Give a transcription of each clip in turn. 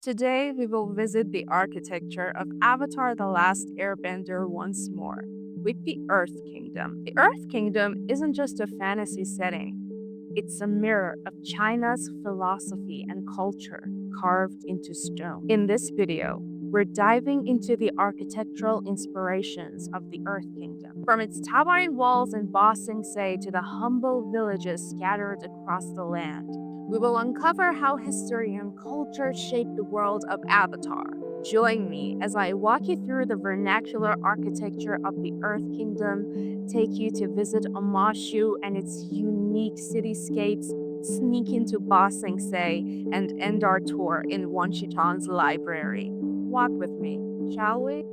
Today, we will visit the architecture of Avatar The Last Airbender once more with the Earth Kingdom. The Earth Kingdom isn't just a fantasy setting, it's a mirror of China's philosophy and culture carved into stone. In this video, we're diving into the architectural inspirations of the Earth Kingdom. From its towering walls in Ba Sing Se to the humble villages scattered across the land, we will uncover how history and culture shaped the world of Avatar. Join me as I walk you through the vernacular architecture of the Earth Kingdom, take you to visit Omashu and its unique cityscapes, sneak into Ba Sing Se, and end our tour in Wanchitan's library. Walk with me, shall we?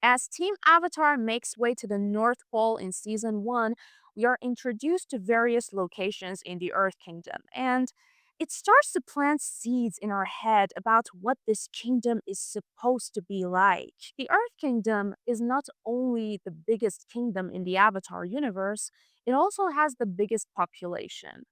As Team Avatar makes way to the North Pole in Season 1, we are introduced to various locations in the Earth Kingdom, and it starts to plant seeds in our head about what this kingdom is supposed to be like. The Earth Kingdom is not only the biggest kingdom in the Avatar universe, it also has the biggest population,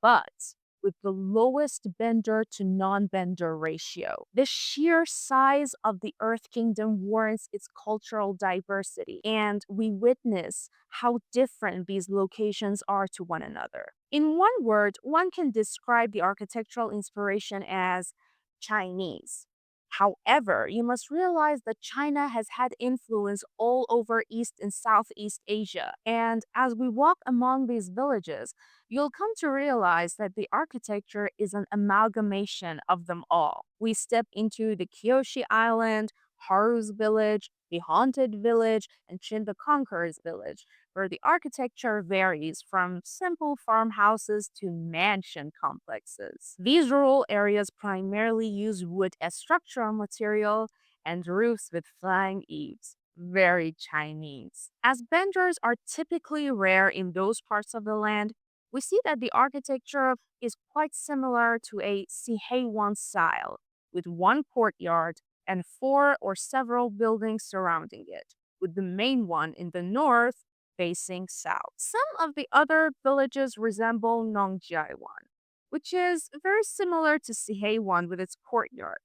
but with the lowest bender to non bender ratio. The sheer size of the Earth Kingdom warrants its cultural diversity, and we witness how different these locations are to one another. In one word, one can describe the architectural inspiration as Chinese. However, you must realize that China has had influence all over East and Southeast Asia. And as we walk among these villages, you'll come to realize that the architecture is an amalgamation of them all. We step into the Kyoshi Island, Haru's village, the Haunted Village, and Shin the Conqueror's village, where the architecture varies from simple farmhouses to mansion complexes. These rural areas primarily use wood as structural material and roofs with flying eaves. Very Chinese. As benders are typically rare in those parts of the land, we see that the architecture is quite similar to a Siheiwan style, with one courtyard and four or several buildings surrounding it, with the main one in the north facing south. Some of the other villages resemble Nongjiaiwan, which is very similar to Siheiwan with its courtyard.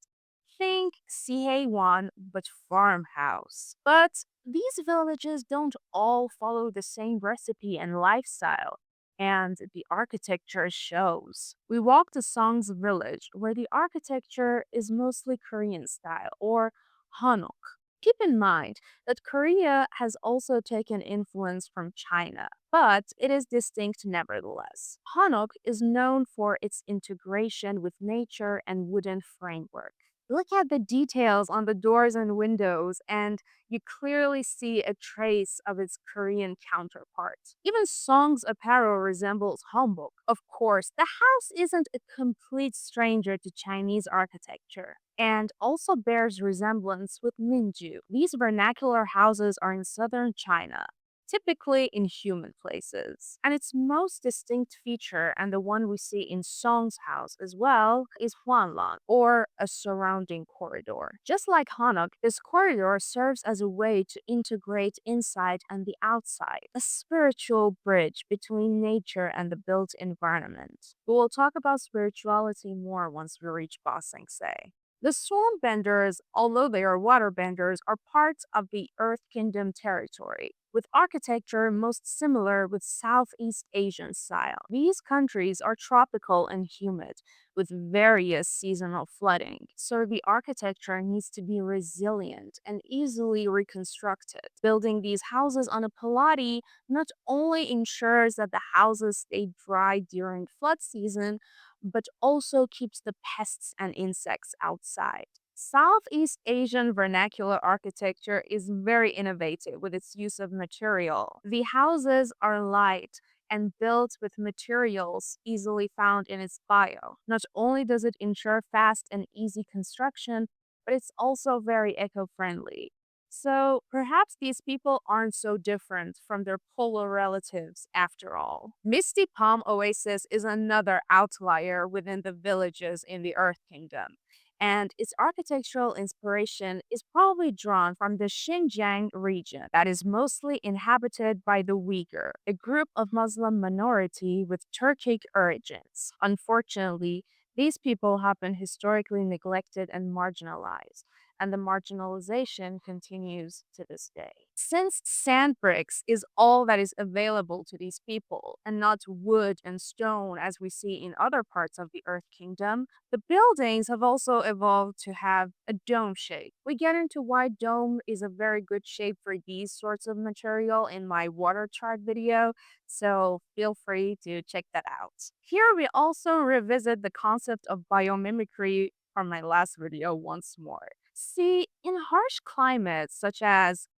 Think Siheiwan, but farmhouse. But these villages don't all follow the same recipe and lifestyle, and the architecture shows. We walk to Song's village, where the architecture is mostly Korean style, or Hanok. Keep in mind that Korea has also taken influence from China, but it is distinct nevertheless. Hanok is known for its integration with nature and wooden framework. Look at the details on the doors and windows, and you clearly see a trace of its Korean counterpart. Even Song's apparel resembles hanbok. Of course, the house isn't a complete stranger to Chinese architecture and also bears resemblance with Minju. These vernacular houses are in southern China, typically in human places. And its most distinct feature, and the one we see in Song's house as well, is Huanlan, or a surrounding corridor. Just like Hanok, this corridor serves as a way to integrate inside and the outside, a spiritual bridge between nature and the built environment. We will talk about spirituality more once we reach Ba Sing Se. The storm benders, although they are water benders, are part of the Earth Kingdom territory, with architecture most similar with Southeast Asian style. These countries are tropical and humid, with various seasonal flooding, so the architecture needs to be resilient and easily reconstructed. Building these houses on a palati not only ensures that the houses stay dry during flood season, but also keeps the pests and insects outside. Southeast Asian vernacular architecture is very innovative with its use of material. The houses are light and built with materials easily found in its bio. Not only does it ensure fast and easy construction, but it's also very eco friendly. So perhaps these people aren't so different from their polar relatives after all. Misty Palm Oasis is another outlier within the villages in the Earth Kingdom, and its architectural inspiration is probably drawn from the Xinjiang region that is mostly inhabited by the Uyghur, a group of Muslim minority with Turkic origins. Unfortunately, These people have been historically neglected and marginalized, and the marginalization continues to this day. Since sand bricks is all that is available to these people, and not wood and stone as we see in other parts of the Earth Kingdom, the buildings have also evolved to have a dome shape. We get into why dome is a very good shape for these sorts of material in my water chart video, so feel free to check that out. Here we also revisit the concept of biomimicry from my last video once more. See, in harsh climates such as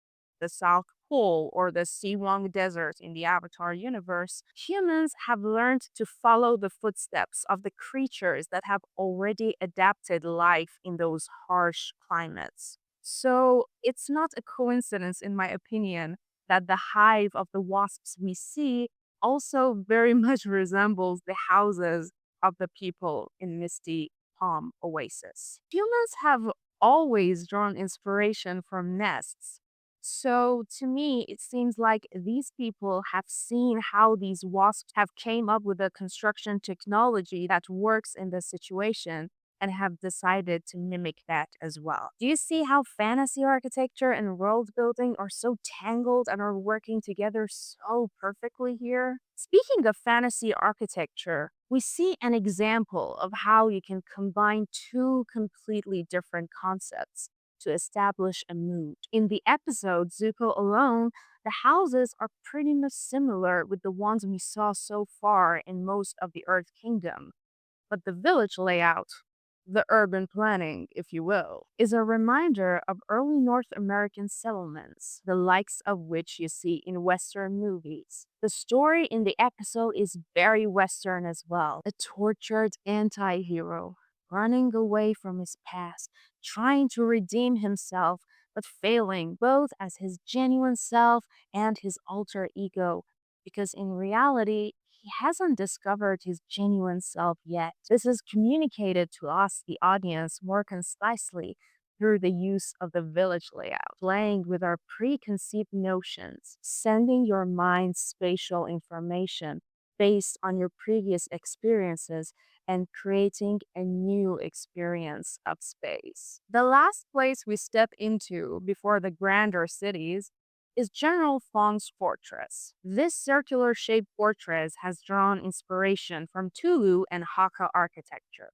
the South Pole or the Siwang Desert in the Avatar universe, humans have learned to follow the footsteps of the creatures that have already adapted life in those harsh climates. So it's not a coincidence, in my opinion, that the hive of the wasps we see also very much resembles the houses of the people in Misty Palm Oasis. Humans have always drawn inspiration from nests. So to me, it seems like these people have seen how these wasps have came up with a construction technology that works in this situation and have decided to mimic that as well. Do you see how fantasy architecture and world building are so tangled and are working together so perfectly here? Speaking of fantasy architecture, we see an example of how you can combine two completely different concepts to establish a mood. In the episode Zuko Alone, the houses are pretty much similar with the ones we saw so far in most of the Earth Kingdom, but the village layout, the urban planning, if you will, is a reminder of early North American settlements, the likes of which you see in Western movies. The story in the episode is very Western as well. A tortured anti hero running away from his past, trying to redeem himself, but failing both as his genuine self and his alter ego, because in reality, he hasn't discovered his genuine self yet. This is communicated to us, the audience, more concisely through the use of the village layout, playing with our preconceived notions, sending your mind spatial information based on your previous experiences and creating a new experience of space. The last place we step into before the grander cities is General Fong's fortress. This circular shaped fortress has drawn inspiration from Tulu and Hakka architecture.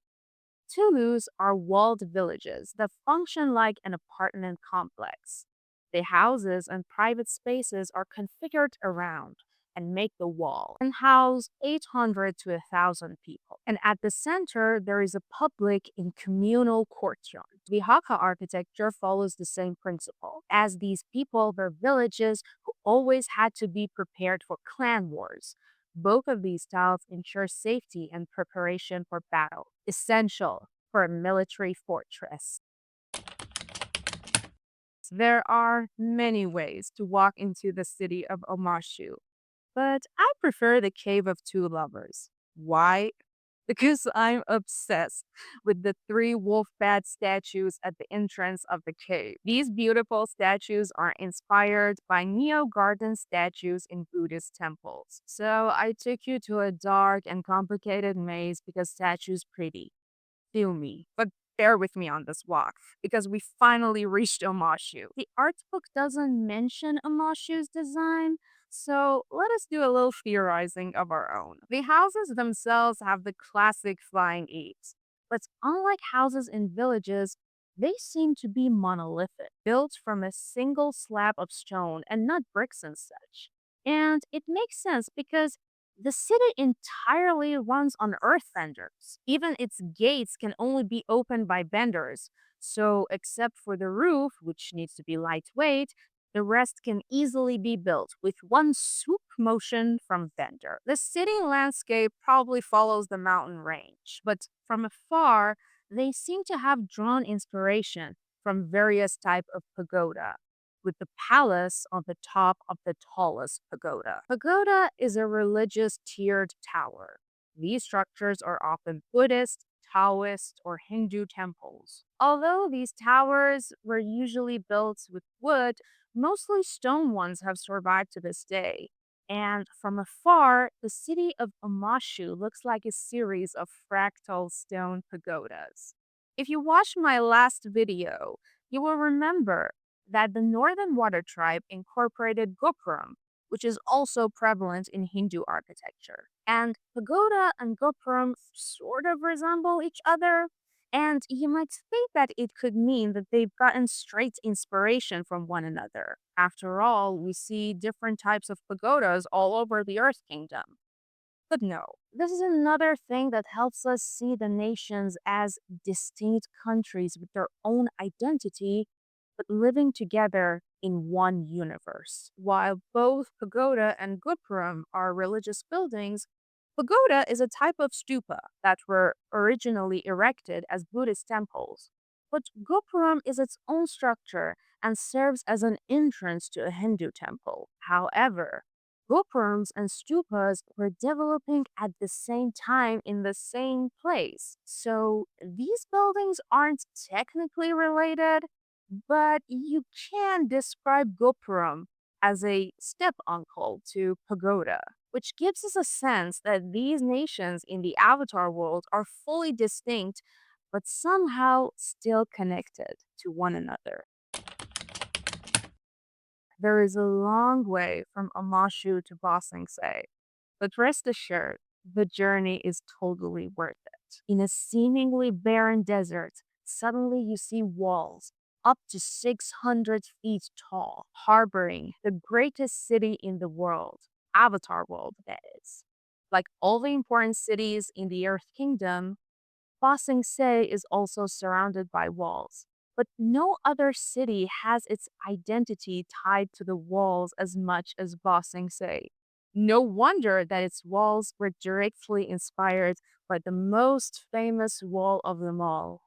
Tulus are walled villages that function like an apartment complex. The houses and private spaces are configured around and make the wall and house 800 to 1,000 people. And at the center, there is a public and communal courtyard. The Hakka architecture follows the same principle, as these people were villages who always had to be prepared for clan wars. Both of these styles ensure safety and preparation for battle, essential for a military fortress. There are many ways to walk into the city of Omashu, but I prefer the Cave of Two Lovers. Why? Because I'm obsessed with the three wolf bat statues at the entrance of the cave. These beautiful statues are inspired by Neo Garden statues in Buddhist temples. So I took you to a dark and complicated maze because statues pretty. Feel me. But bear with me on this walk because we finally reached Omashu. The art book doesn't mention Omashu's design, so let us do a little theorizing of our own. The houses themselves have the classic flying eaves, but unlike houses in villages, they seem to be monolithic, built from a single slab of stone and not bricks and such. And it makes sense because the city entirely runs on earth vendors. Even its gates can only be opened by vendors. So, except for the roof, which needs to be lightweight, the rest can easily be built with one swoop motion from vendor. The city landscape probably follows the mountain range, but from afar, they seem to have drawn inspiration from various type of pagoda, with the palace on the top of the tallest pagoda. Pagoda is a religious tiered tower. These structures are often Buddhist, Taoist, or Hindu temples. Although these towers were usually built with wood, mostly stone ones have survived to this day. And from afar, the city of Amashu looks like a series of fractal stone pagodas. If you watched my last video, you will remember that the Northern Water Tribe incorporated Gopuram, which is also prevalent in Hindu architecture. And pagoda and Gopuram sort of resemble each other, and you might think that it could mean that they've gotten straight inspiration from one another. After all, we see different types of pagodas all over the Earth Kingdom. But no, this is another thing that helps us see the nations as distinct countries with their own identity, but living together in one universe. While both pagoda and Gurpuram are religious buildings, pagoda is a type of stupa that were originally erected as Buddhist temples. But Gurpuram is its own structure and serves as an entrance to a Hindu temple. However, Gopurams and stupas were developing at the same time in the same place. So these buildings aren't technically related, but you can describe Gopuram as a step uncle to Pagoda, which gives us a sense that these nations in the Avatar world are fully distinct but somehow still connected to one another. There is a long way from Amashu to Ba Sing Se, but rest assured, the journey is totally worth it. In a seemingly barren desert, suddenly you see walls up to 600 feet tall, harboring the greatest city in the world, Avatar World, that is. Like all the important cities in the Earth Kingdom, Ba Sing Se is also surrounded by walls, but no other city has its identity tied to the walls as much as Ba Sing Se. No wonder that its walls were directly inspired by the most famous wall of them all,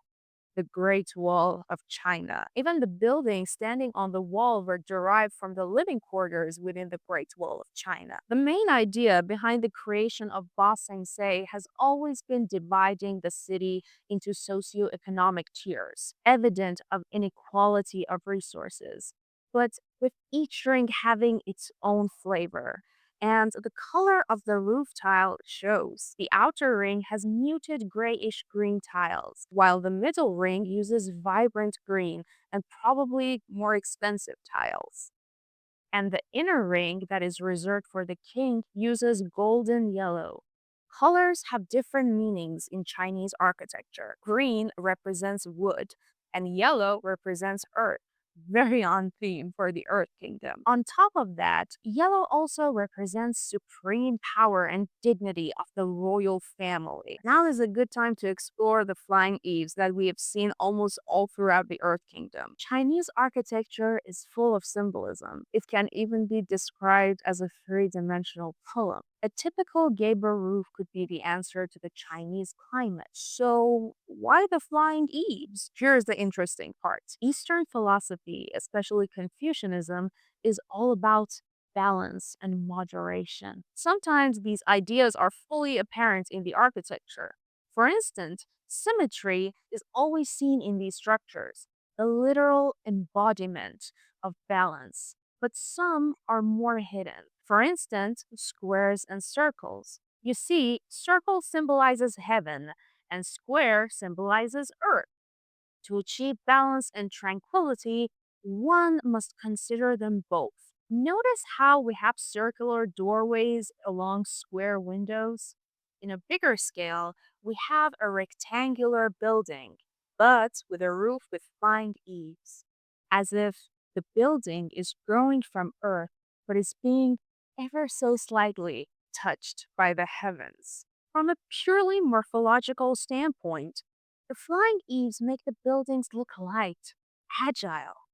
the Great Wall of China. Even the buildings standing on the wall were derived from the living quarters within the Great Wall of China. The main idea behind the creation of Ba Sing Se has always been dividing the city into socioeconomic tiers, evident of inequality of resources, but with each ring having its own flavor. And the color of the roof tile shows. The outer ring has muted grayish green tiles, while the middle ring uses vibrant green and probably more expensive tiles. And the inner ring that is reserved for the king uses golden yellow. Colors have different meanings in Chinese architecture. Green represents wood, and yellow represents earth. Very on theme for the Earth Kingdom. On top of that, yellow also represents supreme power and dignity of the royal family. Now is a good time to explore the flying eaves that we have seen almost all throughout the Earth Kingdom. Chinese architecture is full of symbolism. It can even be described as a three-dimensional poem. A typical gable roof could be the answer to the Chinese climate. So, why the flying eaves? Here's the interesting part. Eastern philosophy, especially Confucianism, is all about balance and moderation. Sometimes these ideas are fully apparent in the architecture. For instance, symmetry is always seen in these structures, the literal embodiment of balance, but some are more hidden. For instance, squares and circles. You see, circle symbolizes heaven and square symbolizes earth. To achieve balance and tranquility, one must consider them both. Notice how we have circular doorways along square windows? In a bigger scale, we have a rectangular building, but with a roof with flying eaves, as if the building is growing from earth but is being ever so slightly touched by the heavens. From a purely morphological standpoint, the flying eaves make the buildings look light, agile,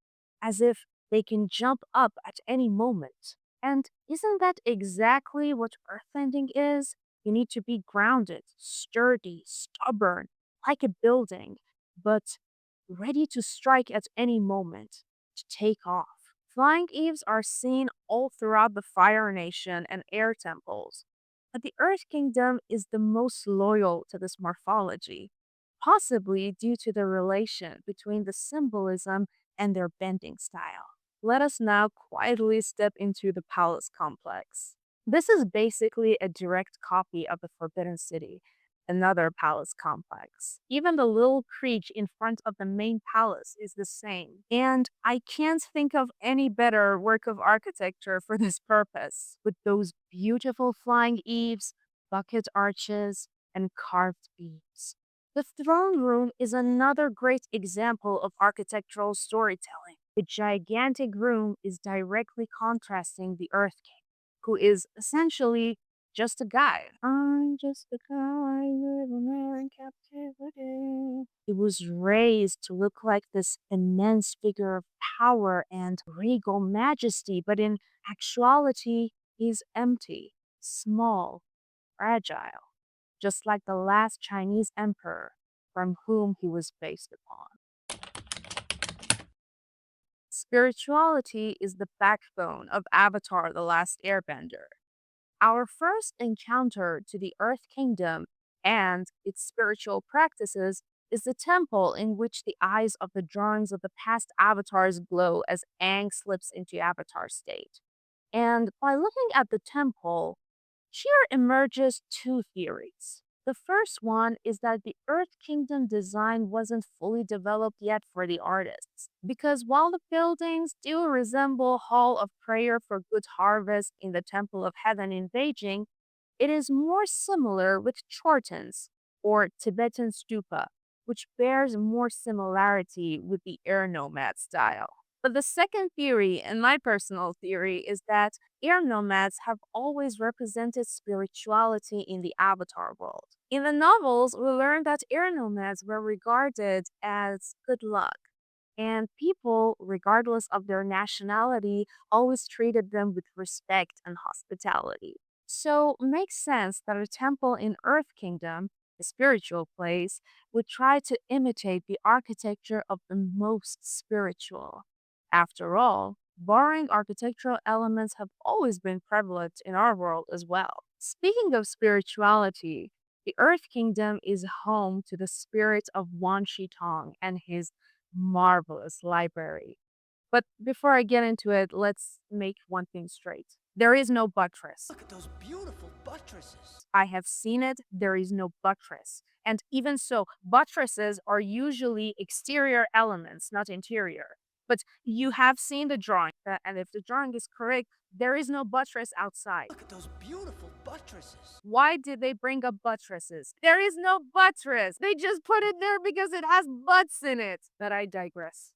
as if they can jump up at any moment. And isn't that exactly what earthbending is? You need to be grounded, sturdy, stubborn, like a building, but ready to strike at any moment, to take off. Flying eaves are seen all throughout the Fire Nation and Air Temples, but the Earth Kingdom is the most loyal to this morphology, possibly due to the relation between the symbolism and their bending style. Let us now quietly step into the palace complex. This is basically a direct copy of the Forbidden City, another palace complex. Even the little creek in front of the main palace is the same. And I can't think of any better work of architecture for this purpose, with those beautiful flying eaves, bucket arches, and carved beams. The throne room is another great example of architectural storytelling. The gigantic room is directly contrasting the Earth King, who is essentially just a guy. I'm just a guy living there in captivity. He was raised to look like this immense figure of power and regal majesty, but in actuality, he's empty, small, fragile, just like the last Chinese emperor from whom he was based upon. Spirituality is the backbone of Avatar The Last Airbender. Our first encounter to the Earth Kingdom and its spiritual practices is the temple in which the eyes of the drawings of the past avatars glow as Aang slips into avatar state. And by looking at the temple, here emerges two theories. The first one is that the Earth Kingdom design wasn't fully developed yet for the artists, because while the buildings do resemble Hall of Prayer for Good Harvest in the Temple of Heaven in Beijing, it is more similar with Chortens or Tibetan stupa, which bears more similarity with the air nomad style. But the second theory, and my personal theory, is that air nomads have always represented spirituality in the Avatar world. In the novels, we learn that air nomads were regarded as good luck, and people, regardless of their nationality, always treated them with respect and hospitality. So, it makes sense that a temple in Earth Kingdom, a spiritual place, would try to imitate the architecture of the most spiritual. After all, borrowing architectural elements have always been prevalent in our world as well. Speaking of spirituality, the Earth Kingdom is home to the spirit of Wan Shi Tong and his marvelous library. But before I get into it, let's make one thing straight. There is no buttress. Look at those beautiful buttresses. I have seen it, there is no buttress. And even so, buttresses are usually exterior elements, not interior. But you have seen the drawing, and if the drawing is correct, there is no buttress outside. Look at those beautiful buttresses. Why did they bring up buttresses? There is no buttress. They just put it there because it has butts in it. But I digress.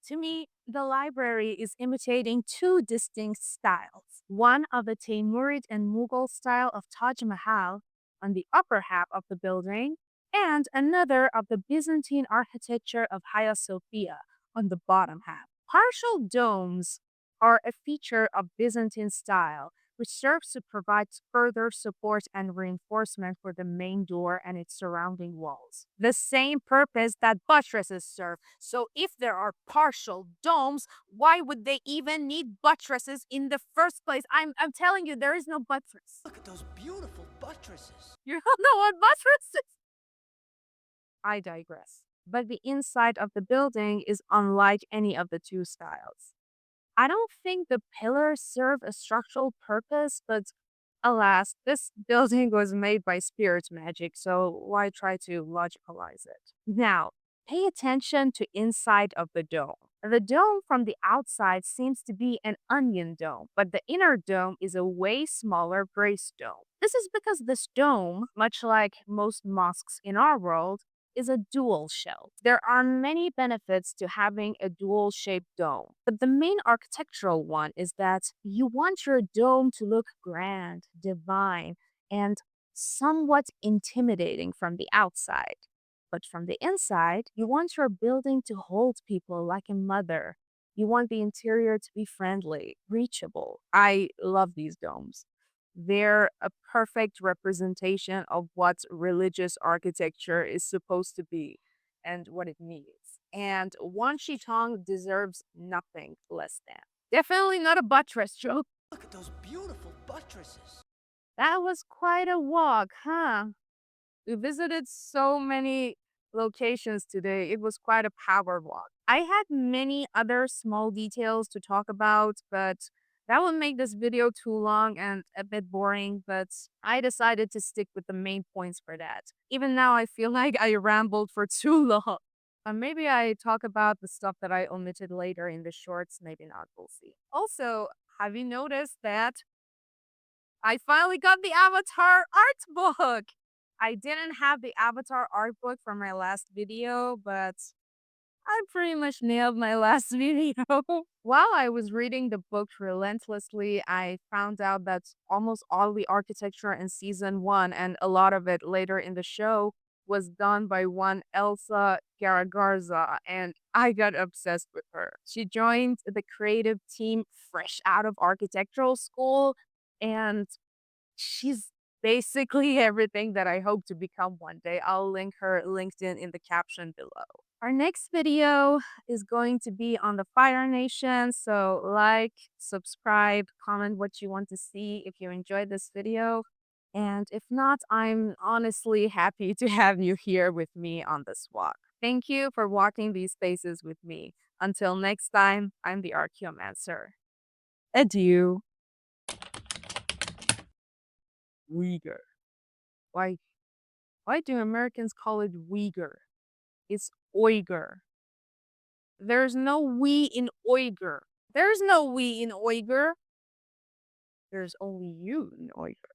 To me, the library is imitating two distinct styles. One of the Timurid and Mughal style of Taj Mahal on the upper half of the building, and another of the Byzantine architecture of Hagia Sophia on the bottom half. Partial domes are a feature of Byzantine style, which serves to provide further support and reinforcement for the main door and its surrounding walls. The same purpose that buttresses serve. So, if there are partial domes, why would they even need buttresses in the first place? I'm telling you, there is no buttress. Look at those beautiful buttresses. You don't know what buttress is? I digress. But the inside of the building is unlike any of the two styles. I don't think the pillars serve a structural purpose, but alas, this building was made by spirit magic, so why try to logicalize it? Now, pay attention to inside of the dome. The dome from the outside seems to be an onion dome, but the inner dome is a way smaller brace dome. This is because this dome, much like most mosques in our world, is a dual shell. There are many benefits to having a dual shaped dome, but the main architectural one is that you want your dome to look grand, divine, and somewhat intimidating from the outside. But from the inside, you want your building to hold people like a mother. You want the interior to be friendly, reachable. I love these domes. They're a perfect representation of what religious architecture is supposed to be and what it needs. And Wan Shitong deserves nothing less than. Definitely not a buttress joke. Look at those beautiful buttresses. That was quite a walk, huh? We visited so many locations today. It was quite a power walk. I had many other small details to talk about, but That would make this video too long and a bit boring, but I decided to stick with the main points for that. Even now, I feel like I rambled for too long. Maybe I talk about the stuff that I omitted later in the shorts, maybe not, we'll see. Also, have you noticed that I finally got the Avatar art book? I didn't have the Avatar art book from my last video, but I pretty much nailed my last video. While I was reading the book relentlessly, I found out that almost all the architecture in season one and a lot of it later in the show was done by one Elsa Garagarza, and I got obsessed with her. She joined the creative team fresh out of architectural school, and she's basically everything that I hope to become one day. I'll link her LinkedIn in the caption below. Our next video is going to be on the Fire Nation, so like, subscribe, comment what you want to see if you enjoyed this video. And if not, I'm honestly happy to have you here with me on this walk. Thank you for walking these spaces with me. Until next time, I'm the Archaeomancer. Adieu. Uyghur. Why why do Americans call it Uyghur? It's Uyghur. There's no we in Uyghur. There's no we in Uyghur. There's only you in Uyghur.